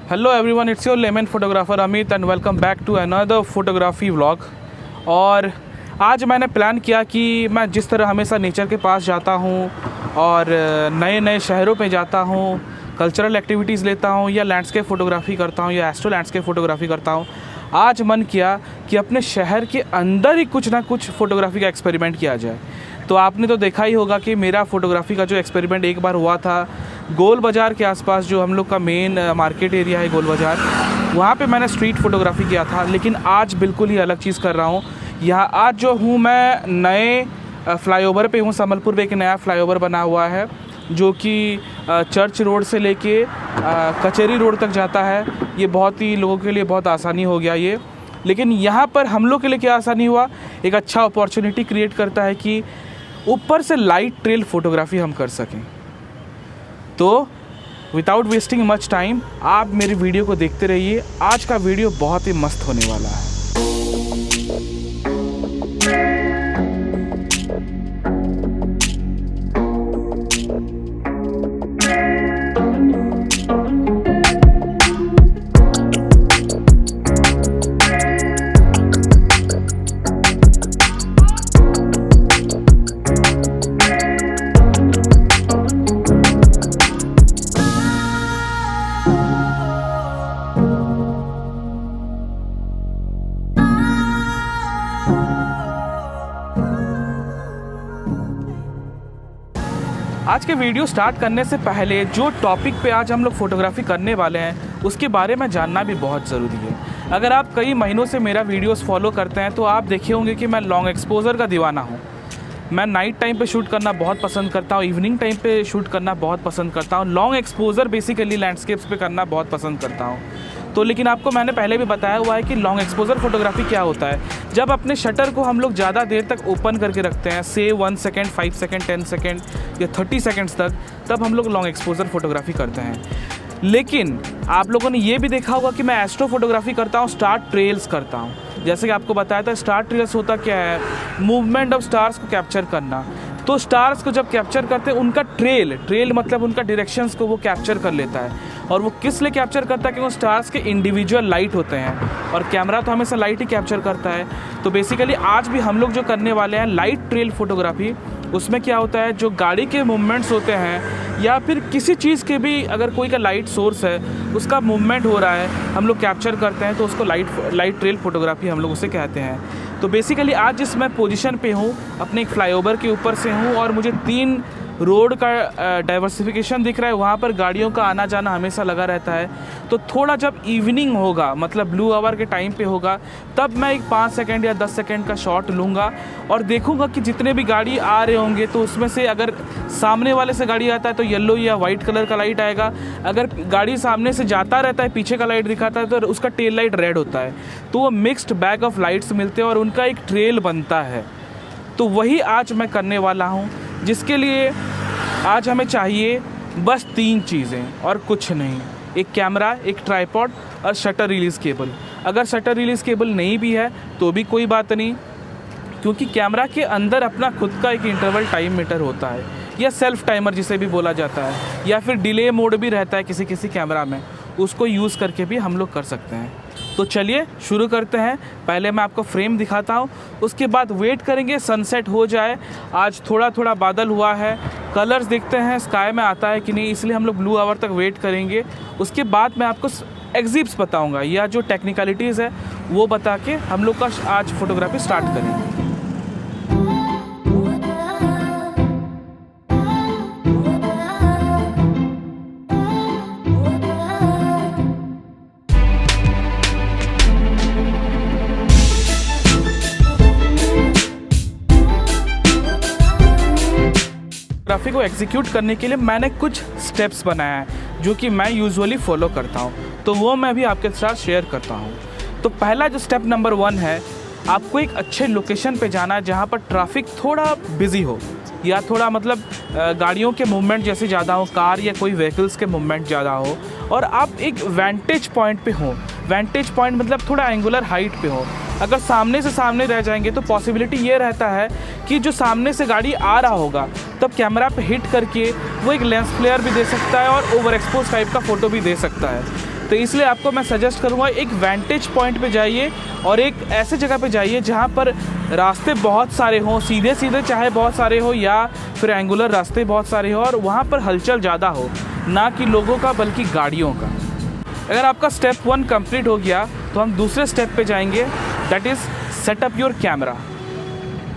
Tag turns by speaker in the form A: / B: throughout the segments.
A: Hello everyone, it's your lemon photographer Amit and welcome back to another photography vlog. और आज मैंने plan किया कि मैं जिस तरह हमेशा नेचर के पास जाता हूँ और नए नए शहरों पे जाता हूँ, कल्चरल एक्टिविटीज़ लेता हूँ या लैंडस्केप फ़ोटोग्राफी करता हूँ या एस्ट्रो लैंडस्केप फ़ोटोग्राफी करता हूँ, आज मन किया कि अपने शहर के अंदर ही कुछ ना कुछ फ़ोटोग्राफी का एक्सपेरिमेंट किया जाए। तो आपने तो देखा ही होगा कि मेरा फ़ोटोग्राफी का जो एक्सपेरिमेंट एक बार हुआ था गोल बाज़ार के आसपास, जो हम लोग का मेन मार्केट एरिया है गोल बाज़ार, वहाँ पे मैंने स्ट्रीट फ़ोटोग्राफी किया था। लेकिन आज बिल्कुल ही अलग चीज़ कर रहा हूँ। यहाँ आज जो हूँ मैं नए फ्लाईओवर पे हूँ। संबलपुर पे एक नया फ्लाईओवर बना हुआ है जो कि चर्च रोड से लेके कचहरी रोड तक जाता है। ये बहुत ही लोगों के लिए बहुत आसानी हो गया ये। लेकिन यहाँ पर हम लोग के लिए क्या आसानी हुआ, एक अच्छा अपॉर्चुनिटी क्रिएट करता है कि ऊपर से लाइट ट्रेल फ़ोटोग्राफी हम कर सकें। तो विदाउट वेस्टिंग मच टाइम आप मेरी वीडियो को देखते रहिए। आज का वीडियो बहुत ही मस्त होने वाला है। आज के वीडियो स्टार्ट करने से पहले जो टॉपिक पे आज हम लोग फ़ोटोग्राफी करने वाले हैं उसके बारे में जानना भी बहुत ज़रूरी है। अगर आप कई महीनों से मेरा वीडियोस फॉलो करते हैं तो आप देखे होंगे कि मैं लॉन्ग एक्सपोज़र का दीवाना हूँ। मैं नाइट टाइम पे शूट करना बहुत पसंद करता हूँ, इवनिंग टाइम पे शूट करना बहुत पसंद करता हूँ, लॉन्ग एक्सपोज़र बेसिकली लैंडस्केप्स पे करना बहुत पसंद करता हूँ। तो लेकिन आपको मैंने पहले भी बताया हुआ है कि लॉन्ग एक्सपोज़र फ़ोटोग्राफी क्या होता है। जब अपने शटर को हम लोग ज़्यादा देर तक ओपन करके रखते हैं, से 1 सेकेंड, 5 सेकेंड, 10 सेकेंड या 30 सेकेंड्स तक, तब हम लोग लॉन्ग एक्सपोज़र फ़ोटोग्राफी करते हैं। लेकिन आप लोगों ने ये भी देखा होगा कि मैं एस्ट्रो फोटोग्राफी करता हूँ, स्टार ट्रेल्स करता हूँ। जैसे कि आपको बताया था, स्टार ट्रेल्स होता क्या है, मूवमेंट ऑफ स्टार्स को कैप्चर करना। तो स्टार्स को जब कैप्चर करते हैं, उनका ट्रेल मतलब उनका डायरेक्शंस को वो कैप्चर कर लेता है। और वो किस लिए कैप्चर करता है, क्योंकि स्टार्स के इंडिविजुअल लाइट होते हैं और कैमरा तो हमेशा लाइट ही कैप्चर करता है। तो बेसिकली आज भी हम लोग जो करने वाले हैं लाइट ट्रेल फोटोग्राफी, उसमें क्या होता है, जो गाड़ी के मूवमेंट्स होते हैं या फिर किसी चीज़ के भी, अगर कोई का लाइट सोर्स है उसका मूवमेंट हो रहा है, हम लोग कैप्चर करते हैं, तो उसको लाइट ट्रेल फोटोग्राफी हम लोग उसे कहते हैं। तो बेसिकली आज जिस मैं पोजीशन पे हूँ, अपने एक फ्लाईओवर के ऊपर से हूँ और मुझे 3 रोड का डाइवर्सिफिकेशन दिख रहा है। वहाँ पर गाड़ियों का आना जाना हमेशा लगा रहता है। तो थोड़ा जब इवनिंग होगा, मतलब ब्लू आवर के टाइम पे होगा, तब मैं एक 5 सेकेंड या 10 सेकेंड का शॉट लूँगा और देखूँगा कि जितने भी गाड़ी आ रहे होंगे, तो उसमें से अगर सामने वाले से गाड़ी आता है तो येलो या वाइट कलर का लाइट आएगा। अगर गाड़ी सामने से जाता रहता है, पीछे का लाइट दिखाता है, तो उसका टेल लाइट रेड होता है। तो वो मिक्स्ड बैग ऑफ लाइट्स मिलते हैं और उनका एक ट्रेल बनता है। तो वही आज मैं करने वाला हूँ, जिसके लिए आज हमें चाहिए बस 3 चीज़ें और कुछ नहीं। एक कैमरा, एक ट्राइपॉड और शटर रिलीज़ केबल। अगर शटर रिलीज़ केबल नहीं भी है तो भी कोई बात नहीं, क्योंकि कैमरा के अंदर अपना खुद का एक इंटरवल टाइम मीटर होता है या सेल्फ टाइमर जिसे भी बोला जाता है, या फिर डिले मोड भी रहता है किसी किसी कैमरा में, उसको यूज़ करके भी हम लोग कर सकते हैं। तो चलिए शुरू करते हैं। पहले मैं आपको फ्रेम दिखाता हूँ, उसके बाद वेट करेंगे सनसेट हो जाए। आज थोड़ा थोड़ा बादल हुआ है, कलर्स देखते हैं स्काई में आता है कि नहीं, इसलिए हम लोग ब्लू आवर तक वेट करेंगे। उसके बाद मैं आपको एग्जिप्स बताऊँगा या जो टेक्निकलिटीज़ है वो बता के हम लोग का आज फोटोग्राफी स्टार्ट करेंगे। फोटोग्राफी को एग्जीक्यूट करने के लिए मैंने कुछ स्टेप्स बनाया है जो कि मैं यूजुअली फॉलो करता हूँ, तो वो मैं भी आपके साथ शेयर करता हूँ। तो पहला जो स्टेप नंबर 1 है, आपको एक अच्छे लोकेशन पे जाना है जहाँ पर ट्रैफिक थोड़ा बिजी हो या थोड़ा मतलब गाड़ियों के मूवमेंट जैसे ज़्यादा हो, कार या कोई व्हीकल्स के मूवमेंट ज़्यादा हो, और आप एक वेंटेज पॉइंट पे हो। वेंटेज पॉइंट मतलब थोड़ा एंगुलर हाइट पे हो। अगर सामने से सामने रह जाएंगे तो पॉसिबिलिटी ये रहता है कि जो सामने से गाड़ी आ रहा होगा तब कैमरा पे हिट करके वो एक लेंस फ्लेयर भी दे सकता है और ओवर एक्सपोज टाइप का फ़ोटो भी दे सकता है। तो इसलिए आपको मैं सजेस्ट करूँगा एक वेंटेज पॉइंट पे जाइए और एक ऐसे जगह पे जाइए जहाँ पर रास्ते बहुत सारे हों, सीधे सीधे चाहे बहुत सारे हो या फिर एंगुलर रास्ते बहुत सारे हो, और वहाँ पर हलचल ज़्यादा हो, ना कि लोगों का बल्कि गाड़ियों का। अगर आपका स्टेप 1 कंप्लीट हो गया तो हम दूसरे स्टेप पे जाएंगे, that is setup your camera.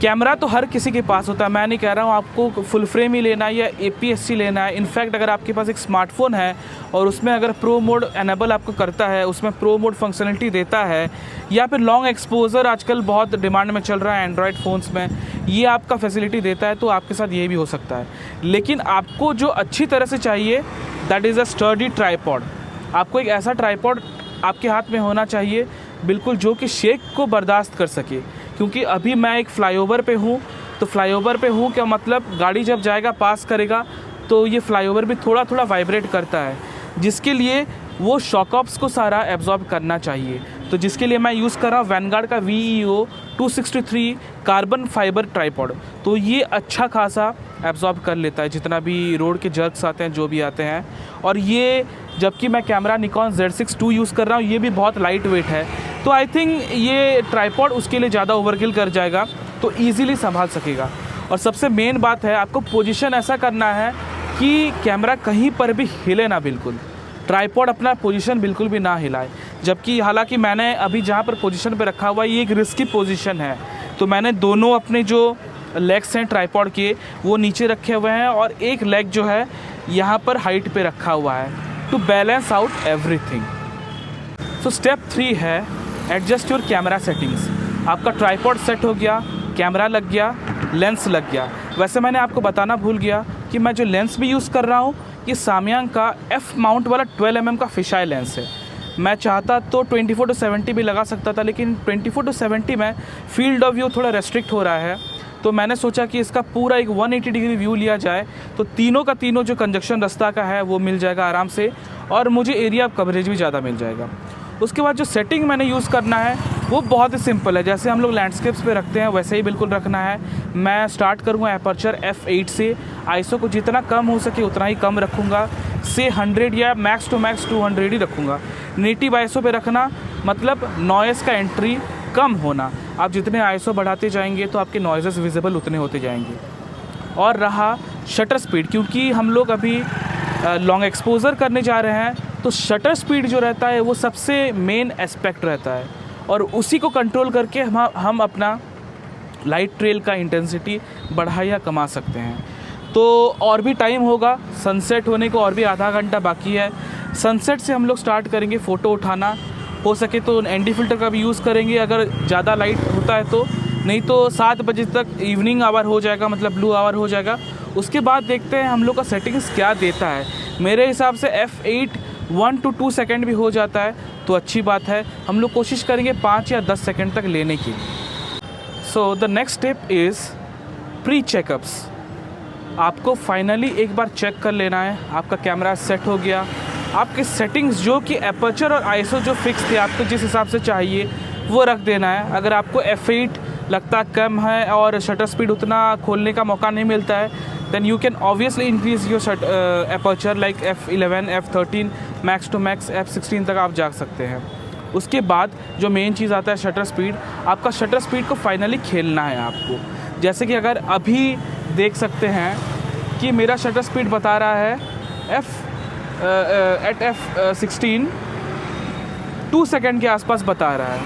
A: Camera तो हर किसी के पास होता है, मैं नहीं कह रहा हूँ आपको फुल फ्रेम ही लेना है या APS-C लेना है। इनफैक्ट अगर आपके पास एक स्मार्टफोन है और उसमें अगर प्रो मोड एनेबल आपको करता है, उसमें प्रो मोड फंक्शनलिटी देता है, या फिर लॉन्ग एक्सपोजर आजकल बहुत डिमांड में चल रहा है एंड्रॉयड फ़ोन्स में, ये आपका फैसिलिटी देता है, तो आपके साथ ये भी हो सकता है। लेकिन आपको जो अच्छी तरह से चाहिए that is a sturdy tripod. आपको एक ऐसा ट्राइपॉड आपके हाथ में होना चाहिए बिल्कुल जो कि शेक को बर्दाश्त कर सके, क्योंकि अभी मैं एक फ्लाईओवर पे हूँ, तो फ्लाईओवर पे हूँ क्या मतलब गाड़ी जब जाएगा पास करेगा तो ये फ्लाईओवर भी थोड़ा थोड़ा वाइब्रेट करता है, जिसके लिए वो शॉकऑप्स को सारा एब्जॉर्ब करना चाहिए। तो जिसके लिए मैं यूज़ कर रहा हूँ वैनगार्ड का VEO 263 कार्बन फाइबर ट्राइपॉड। तो ये अच्छा खासा एब्जॉर्ब कर लेता है जितना भी रोड के जर्क्स आते हैं, जो भी आते हैं। और ये जबकि मैं camera Nikon Z6 II use कर रहा हूँ, ये भी बहुत लाइट वेट है, तो आई थिंक ये ट्राइपॉड उसके लिए ज़्यादा ओवरकिल कर जाएगा, तो ईज़िली संभाल सकेगा। और सबसे मेन बात है आपको पोजीशन ऐसा करना है कि कैमरा कहीं पर भी हिले ना, बिल्कुल ट्राइपॉड अपना पोजीशन बिल्कुल भी ना हिलाए। जबकि हालांकि मैंने अभी जहाँ पर पोजीशन पे रखा हुआ है ये एक रिस्की पोजीशन है, तो मैंने दोनों अपने जो लेग्स हैं ट्राइपॉड के वो नीचे रखे हुए हैं और एक लेग जो है यहाँ पर हाइट पे रखा हुआ है to balance out everything. So step 3 है एडजस्ट योर कैमरा सेटिंग्स। आपका ट्राइपॉड सेट हो गया, कैमरा लग गया, लेंस लग गया। वैसे मैंने आपको बताना भूल गया कि मैं जो लेंस भी यूज़ कर रहा हूँ ये सामयांग का F माउंट वाला 12 mm का फिशाई लेंस है। मैं चाहता तो 24-70 भी लगा सकता था, लेकिन 24-70 में फील्ड ऑफ व्यू थोड़ा रेस्ट्रिक्ट हो रहा है, तो मैंने सोचा कि इसका पूरा एक 180 डिग्री व्यू लिया जाए, तो तीनों का तीनों जो कंजक्शन रास्ता का है वो मिल जाएगा आराम से, और मुझे एरिया कवरेज भी ज़्यादा मिल जाएगा। उसके बाद जो सेटिंग मैंने यूज़ करना है वो बहुत ही सिंपल है, जैसे हम लोग लैंडस्केप्स पे रखते हैं वैसे ही बिल्कुल रखना है। मैं स्टार्ट करूँगा एपर्चर f8 से, आईएसओ को जितना कम हो सके उतना ही कम रखूँगा, से 100 या मैक्स टू मैक्स 200 ही रखूँगा। नेटिव आईएसओ पे रखना मतलब नॉइज़ का एंट्री कम होना। आप जितने आईएसओ बढ़ाते जाएंगे तो आपके नॉइज़ेस विजिबल उतने होते जाएंगे। और रहा शटर स्पीड, क्योंकि हम लोग अभी लॉन्ग एक्सपोजर करने जा रहे हैं, तो शटर स्पीड जो रहता है वो सबसे मेन एस्पेक्ट रहता है, और उसी को कंट्रोल करके हम अपना लाइट ट्रेल का इंटेंसिटी बढ़ा या कमा सकते हैं। तो और भी टाइम होगा, सनसेट होने को और भी आधा घंटा बाकी है। सनसेट से हम लोग स्टार्ट करेंगे फ़ोटो उठाना, हो सके तो ND फ़िल्टर का भी यूज़ करेंगे अगर ज़्यादा लाइट होता है तो, नहीं तो 7 बजे तक इवनिंग आवर हो जाएगा, मतलब ब्लू आवर हो जाएगा। उसके बाद देखते हैं हम लोग का सेटिंग्स क्या देता है। मेरे हिसाब से f8 1 to 2 सेकेंड भी हो जाता है तो अच्छी बात है, हम लोग कोशिश करेंगे 5 या 10 सेकेंड तक लेने की। So the next step is pre checkups. आपको फाइनली एक बार चेक कर लेना है आपका कैमरा सेट हो गया, आपके सेटिंग्स जो कि एपर्चर और आईएसओ जो फिक्स थे आपको जिस हिसाब से चाहिए वो रख देना है। अगर आपको f8 लगता कम है और शटर स्पीड उतना खोलने का मौका नहीं मिलता है, then you can obviously increase your aperture like f11, f13, max to max f16 तक आप जा सकते हैं। उसके बाद जो मेन चीज़ आता है शटर स्पीड, आपका शटर स्पीड को फाइनली खेलना है आपको। जैसे कि अगर अभी देख सकते हैं कि मेरा शटर स्पीड बता रहा है f16 2 सेकेंड के आसपास बता रहा है,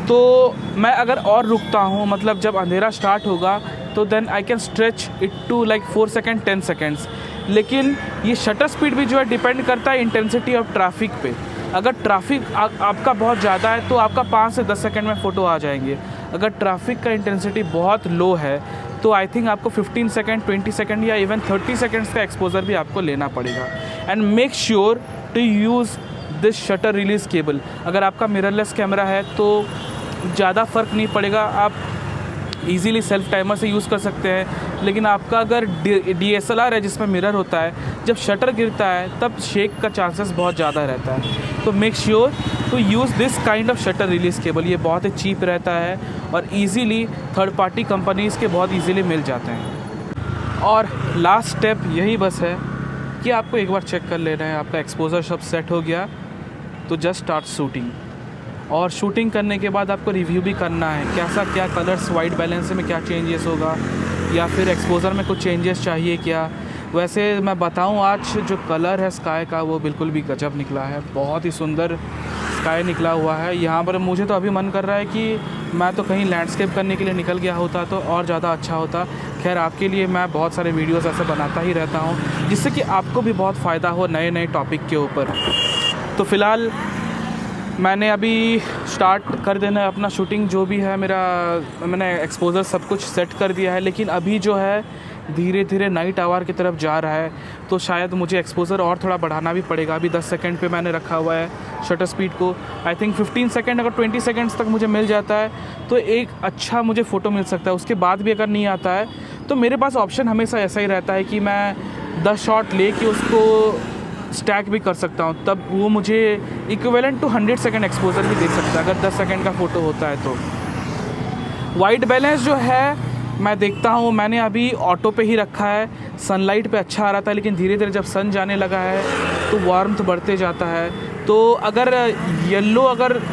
A: तो मैं अगर और रुकता हूँ मतलब जब अंधेरा स्टार्ट होगा तो then I can stretch it to like 4 second 10 seconds. लेकिन ये शटर स्पीड भी जो है डिपेंड करता है इंटेंसिटी ऑफ ट्रैफिक पे। अगर ट्रैफिक आपका बहुत ज़्यादा है तो आपका 5 से 10 सेकेंड में फ़ोटो आ जाएंगे। अगर ट्रैफिक का इंटेंसिटी बहुत लो है तो आई थिंक आपको 15 सेकेंड 20 सेकेंड या इवन 30 सेकेंड्स का एक्सपोजर भी आपको लेना पड़ेगा। And make sure to use this shutter release cable. अगर आपका मिररलेस कैमरा है तो ज़्यादा फ़र्क नहीं पड़ेगा, आप इजीली सेल्फ टाइमर से यूज़ कर सकते हैं। लेकिन आपका अगर DSLR है जिसमें मिरर होता है, जब शटर गिरता है तब शेक का चांसेस बहुत ज़्यादा रहता है। तो make sure to use this kind of shutter release cable. ये बहुत ही चीप रहता है और इजीली थर्ड पार्टी कंपनीज़ के बहुत इजीली मिल जाते हैं। और लास्ट स्टेप यही बस है कि आपको एक बार चेक कर लेना है आपका एक्सपोजर सब सेट हो गया, तो जस्ट स्टार्ट शूटिंग। और शूटिंग करने के बाद आपको रिव्यू भी करना है, कैसा क्या कलर्स, वाइट बैलेंस में क्या चेंजेस होगा, या फिर एक्सपोज़र में कुछ चेंजेस चाहिए क्या। वैसे मैं बताऊं, आज जो कलर है स्काई का वो बिल्कुल भी गजब निकला है, बहुत ही सुंदर स्काई निकला हुआ है। यहाँ पर मुझे तो अभी मन कर रहा है कि मैं तो कहीं लैंडस्केप करने के लिए निकल गया होता तो और ज़्यादा अच्छा होता। खैर, आपके लिए मैं बहुत सारे वीडियोस ऐसे बनाता ही रहता हूँ जिससे कि आपको भी बहुत फ़ायदा हो नए नए टॉपिक के ऊपर। तो फ़िलहाल मैंने अभी स्टार्ट कर देना है अपना शूटिंग, जो भी है मेरा, मैंने एक्सपोज़र सब कुछ सेट कर दिया है। लेकिन अभी जो है धीरे धीरे नाइट आवर की तरफ जा रहा है, तो शायद मुझे एक्सपोज़र और थोड़ा बढ़ाना भी पड़ेगा। अभी 10 सेकंड पे मैंने रखा हुआ है शटर स्पीड को। आई थिंक 15 सेकंड, अगर 20 सेकंड्स तक मुझे मिल जाता है तो एक अच्छा मुझे फ़ोटो मिल सकता है। उसके बाद भी अगर नहीं आता है तो मेरे पास ऑप्शन हमेशा ऐसा ही रहता है कि मैं 10 शॉट लेके उसको स्टैक भी कर सकता हूँ, तब वो मुझे इक्विवेलेंट टू 100 सेकंड एक्सपोज़र भी दे सकता है अगर 10 सेकंड का फ़ोटो होता है तो। वाइट बैलेंस जो है मैं देखता हूँ, मैंने अभी ऑटो पे ही रखा है। सनलाइट पे अच्छा आ रहा था, लेकिन धीरे धीरे जब सन जाने लगा है तो वार्मथ बढ़ते जाता है। तो अगर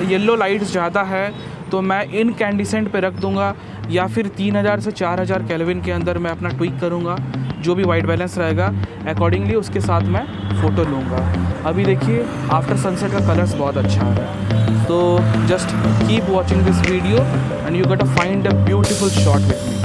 A: येलो लाइट्स ज़्यादा है तो मैं इनकैंडिसेंट पे रख दूँगा, या फिर 3000 से 4000 केल्विन के अंदर मैं अपना ट्विक करूँगा। जो भी वाइट बैलेंस रहेगा अकॉर्डिंगली उसके साथ मैं फ़ोटो लूँगा। अभी देखिए आफ्टर सनसेट का कलर्स बहुत अच्छा आ रहा है। तो just keep watching this video and you got to find a beautiful shot with me.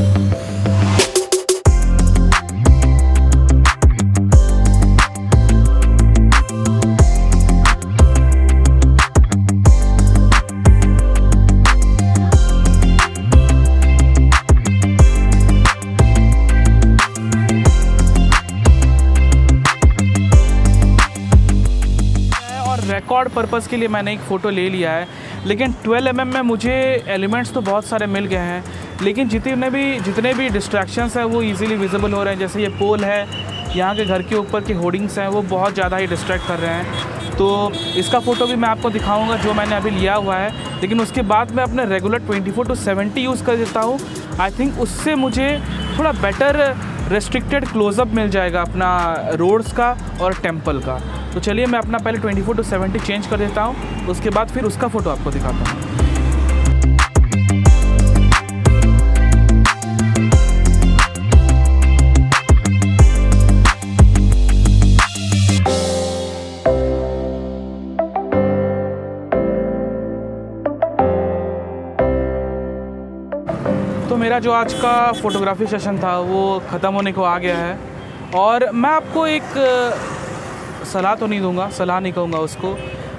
A: Record purpose के लिए मैंने एक फ़ोटो ले लिया है, लेकिन 12 mm में मुझे एलिमेंट्स तो बहुत सारे मिल गए हैं, लेकिन जितने भी डिस्ट्रैक्शंस हैं वो इजीली विजिबल हो रहे हैं। जैसे ये पोल है, यहाँ के घर के ऊपर के होर्डिंग्स हैं, वो बहुत ज़्यादा ही डिस्ट्रैक्ट कर रहे हैं। तो इसका फ़ोटो भी मैं आपको दिखाऊँगा जो मैंने अभी लिया हुआ है, लेकिन उसके बाद मैं अपने रेगुलर 24-70 यूज़ कर देता हूँ। आई थिंक उससे मुझे थोड़ा बेटर रेस्ट्रिक्टेड क्लोज़अप मिल जाएगा अपना रोड्स का और टेम्पल का। तो चलिए मैं अपना पहले 24-70 चेंज कर देता हूँ, उसके बाद फिर उसका फ़ोटो आपको दिखाता हूँ। तो मेरा जो आज का फ़ोटोग्राफी सेशन था वो ख़त्म होने को आ गया है, और मैं आपको एक सलाह तो नहीं दूंगा, सलाह नहीं कहूँगा उसको,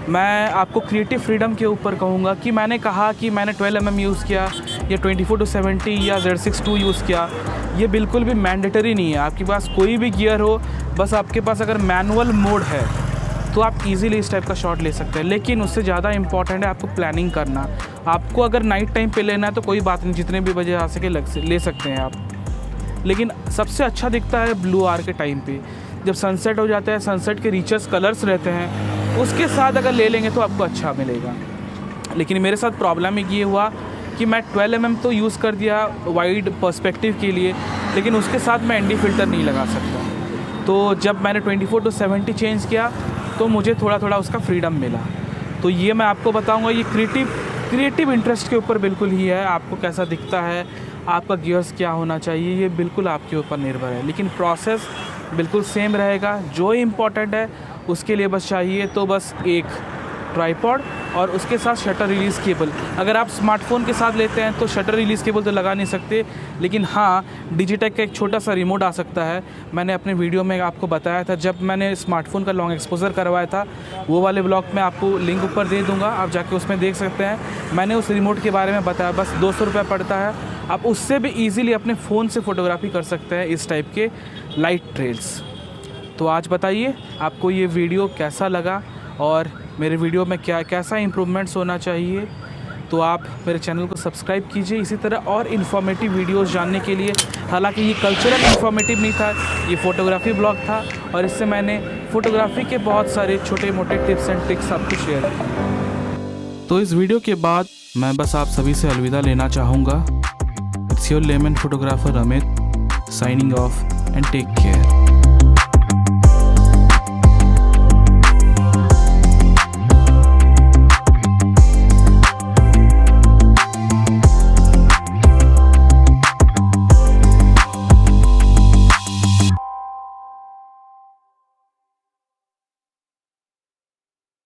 A: मैं आपको क्रिएटिव फ्रीडम के ऊपर कहूँगा कि मैंने कहा कि मैंने 12 mm यूज़ किया या 24-70 या Z6II यूज़ किया, ये बिल्कुल भी मैंडेटरी नहीं है। आपके पास कोई भी गियर हो, बस आपके पास अगर मैनुअल मोड है तो आप इजीली इस टाइप का शॉट ले सकते हैं। लेकिन उससे ज़्यादा इंपॉर्टेंट है आपको प्लानिंग करना। आपको अगर नाइट टाइम पे लेना है तो कोई बात नहीं, जितने भी बजे आ सके ले सकते हैं आप। लेकिन सबसे अच्छा दिखता है ब्लू आवर के टाइम पे, जब सनसेट हो जाता है, सनसेट के रिचेस कलर्स रहते हैं, उसके साथ अगर ले लेंगे तो आपको अच्छा मिलेगा। लेकिन मेरे साथ प्रॉब्लम ये हुआ कि मैं 12 mm तो यूज़ कर दिया वाइड पर्सपेक्टिव के लिए, लेकिन उसके साथ मैं ND फ़िल्टर नहीं लगा सकता। तो जब मैंने 24-70 चेंज किया तो मुझे थोड़ा थोड़ा उसका फ्रीडम मिला। तो ये मैं आपको बताऊँगा, ये क्रिएटिव इंटरेस्ट के ऊपर बिल्कुल ही है। आपको कैसा दिखता है, आपका गियर्स क्या होना चाहिए, ये बिल्कुल आपके ऊपर निर्भर है, लेकिन प्रोसेस बिल्कुल सेम रहेगा। जो इम्पोर्टेंट है उसके लिए बस चाहिए तो बस एक ट्राइपॉड और उसके साथ शटर रिलीज़ केबल। अगर आप स्मार्टफ़ोन के साथ लेते हैं तो शटर रिलीज़ केबल तो लगा नहीं सकते, लेकिन हाँ डिजिटेक का एक छोटा सा रिमोट आ सकता है। मैंने अपने वीडियो में आपको बताया था, जब मैंने स्मार्टफ़ोन का लॉन्ग एक्सपोज़र करवाया था, वो वाले ब्लॉग में आपको लिंक ऊपर दे दूँगा, आप जाके उसमें देख सकते हैं। मैंने उस रिमोट के बारे में बताया, बस 200 रुपये पड़ता है। आप उससे भी ईज़िली अपने फ़ोन से फ़ोटोग्राफी कर सकते हैं इस टाइप के लाइट ट्रेल्स। तो आज बताइए आपको ये वीडियो कैसा लगा और मेरे वीडियो में कैसा इम्प्रूवमेंट्स होना चाहिए। तो आप मेरे चैनल को सब्सक्राइब कीजिए इसी तरह और इन्फॉर्मेटिव वीडियोस जानने के लिए। हालांकि ये कल्चरल इन्फॉर्मेटिव नहीं था, ये फ़ोटोग्राफी ब्लॉग था, और इससे मैंने फ़ोटोग्राफी के बहुत सारे छोटे मोटे टिप्स एंड ट्रिक्स आपको शेयर किए। तो इस वीडियो के बाद मैं बस आप सभी से अलविदा लेना चाहूँगा। It's your lemon photographer Amit, signing off and take care.